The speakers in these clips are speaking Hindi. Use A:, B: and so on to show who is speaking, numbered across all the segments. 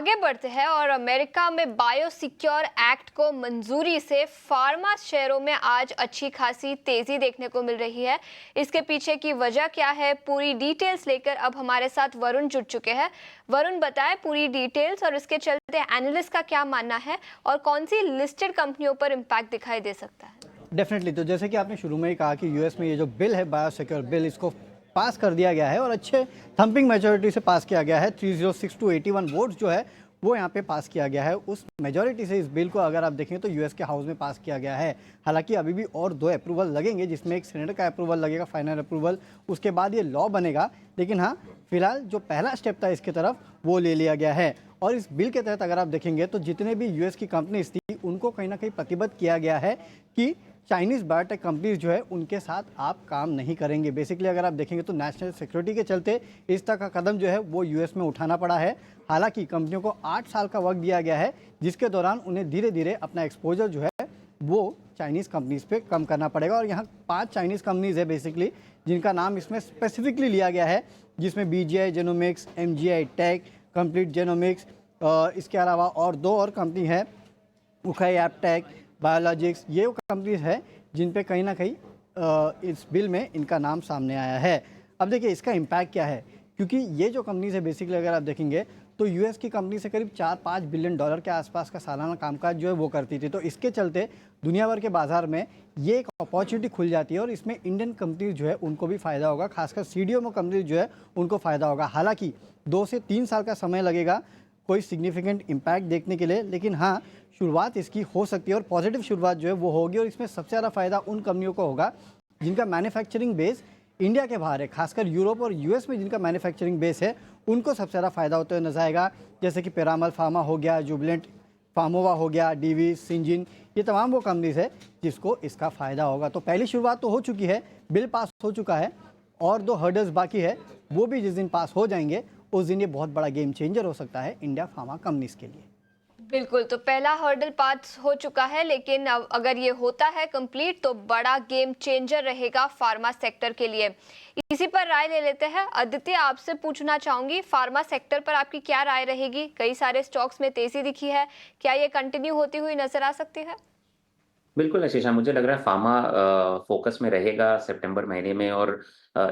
A: आगे बढ़ते हैं और अमेरिका में बायोसिक्योर एक्ट को मंजूरी से फार्मा शेयरों में आज अच्छी खासी तेजी देखने को मिल रही है। इसके पीछे की वजह क्या है, पूरी डिटेल्स लेकर अब हमारे साथ वरुण जुड़ चुके हैं। वरुण, बताएं पूरी डिटेल्स और इसके चलते एनालिस्ट का क्या मानना है और कौन सी लिस्टेड कंपनियों पर इम्पैक्ट दिखाई दे सकता है।
B: डेफिनेटली। तो जैसे कि आपने शुरू में ही कहा कि यूएस में ये जो बिल है, बायोसिक्योर बिल, इसको पास कर दिया गया है और अच्छे थंपिंग मेजोरिटी से पास किया गया है। 306 टू 81 वोट्स जो है वो यहाँ पे पास किया गया है। उस मेजोरिटी से इस बिल को अगर आप देखेंगे तो यूएस के हाउस में पास किया गया है। हालांकि अभी भी और 2 अप्रूवल लगेंगे, जिसमें एक सेनेट का अप्रूवल लगेगा, फाइनल अप्रूवल, उसके बाद ये लॉ बनेगा। लेकिन हाँ, फिलहाल जो पहला स्टेप था इसकी तरफ वो ले लिया गया है। और इस बिल के तहत अगर आप देखेंगे तो जितने भी यूएस की कंपनीज थी उनको कहीं ना कहीं प्रतिबद्ध किया गया है कि चाइनीज़ बायोटेक कंपनीज जो है उनके साथ आप काम नहीं करेंगे। बेसिकली अगर आप देखेंगे तो नेशनल सिक्योरिटी के चलते इस तरह का कदम जो है वो यूएस में उठाना पड़ा है। हालांकि कंपनियों को 8 साल का वक्त दिया गया है, जिसके दौरान उन्हें धीरे धीरे अपना एक्सपोजर जो है वो चाइनीज़ कंपनीज पे कम करना पड़ेगा। और यहाँ 5 चाइनीज़ कंपनीज है बेसिकली, जिनका नाम इसमें स्पेसिफिकली लिया गया है, जिसमें BGI genomics, MGI tech, complete genomics, इसके अलावा और 2 और कंपनी है, उखाई एपटेक, बायोलॉजिक्स। ये वो कंपनीज है जिन पे कहीं ना कहीं इस बिल में इनका नाम सामने आया है। अब देखिए इसका इम्पैक्ट क्या है, क्योंकि ये जो कंपनीज है बेसिकली अगर आप देखेंगे तो यूएस की कंपनी से करीब 4-5 बिलियन डॉलर के आसपास का सालाना कामकाज जो है वो करती थी। तो इसके चलते दुनिया भर के बाजार में ये एक अपॉर्चुनिटी खुल जाती है और इसमें इंडियन कंपनीज जो है उनको भी फ़ायदा होगा, खासकर सीडीएमओ कंपनीज जो है उनको फ़ायदा होगा। हालांकि 2 से 3 साल का समय लगेगा कोई सिग्निफिकेंट इम्पैक्ट देखने के लिए, लेकिन हाँ, शुरुआत इसकी हो सकती है और पॉजिटिव शुरुआत जो है वो होगी। और इसमें सबसे ज़्यादा फायदा उन कंपनियों को होगा जिनका मैन्युफैक्चरिंग बेस इंडिया के बाहर है, खासकर यूरोप और यूएस में जिनका मैन्युफैक्चरिंग बेस है उनको सबसे ज़्यादा फायदा होते हुए नजर आएगा। जैसे कि पिरामल फार्मा हो गया, जुबिलेंट फार्मोवा हो गया, डीवी, सिंजिन, ये तमाम वो कंपनीज है जिसको इसका फ़ायदा होगा। तो पहली शुरुआत तो हो चुकी है, बिल पास हो चुका है और 2 हर्डल्स बाकी है, वो भी जिस दिन पास हो जाएंगे उस दिन ये बहुत बड़ा गेम चेंजर हो सकता है इंडिया फार्मा कंपनीज के लिए।
A: बिल्कुल, तो पहला हर्डल पास हो चुका है, लेकिन अब अगर ये होता है कंप्लीट तो बड़ा गेम चेंजर रहेगा फार्मा सेक्टर के लिए। इसी पर राय ले लेते हैं। आदित्य, आपसे पूछना चाहूंगी, फार्मा सेक्टर पर आपकी क्या राय रहेगी? कई सारे स्टॉक्स में तेजी दिखी है, क्या ये कंटिन्यू होती हुई नजर आ सकती है?
C: बिल्कुल आशीषा, मुझे लग रहा है फार्मा फोकस में रहेगा सितंबर महीने में और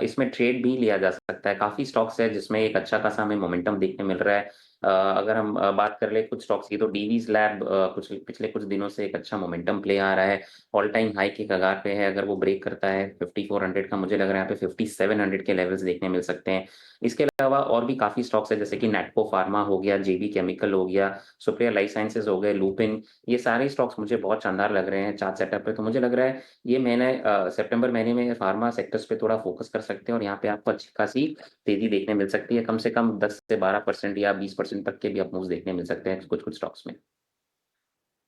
C: इसमें ट्रेड भी लिया जा सकता है। काफ़ी स्टॉक्स है जिसमें एक अच्छा खासा हमें मोमेंटम देखने मिल रहा है। अगर हम बात कर ले कुछ स्टॉक्स की तो डीवीज लैब कुछ पिछले कुछ दिनों से एक अच्छा मोमेंटम प्ले आ रहा है, ऑल टाइम हाई के कगार पे है। अगर वो ब्रेक करता है 5400 का, मुझे लग रहा है यहाँ पे 5700 के लेवल्स देखने मिल सकते हैं। इसके अलावा और भी काफ़ी स्टॉक्स है जैसे कि नेटको फार्मा हो गया, जेबी केमिकल हो गया, सुप्रिया लाइफ साइंसेज हो गए, लुपिन, ये सारे स्टॉक्स मुझे बहुत शानदार लग रहे हैं चार्ट सेटअप पे। तो मुझे लग रहा है ये महीने सितंबर महीने में फार्मा सेक्टर्स पे थोड़ा फोकस कर सकते हैं और यहाँ पे आपको अच्छी खासी तेजी देखने मिल सकती है। कम से कम 10 से 12% या 20% तक के भी अप मूव्स देखने मिल सकते हैं कुछ-कुछ स्टॉक्स में।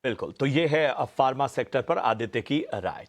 D: बिल्कुल, तो ये है फार्मा सेक्टर पर आदित्य की राय।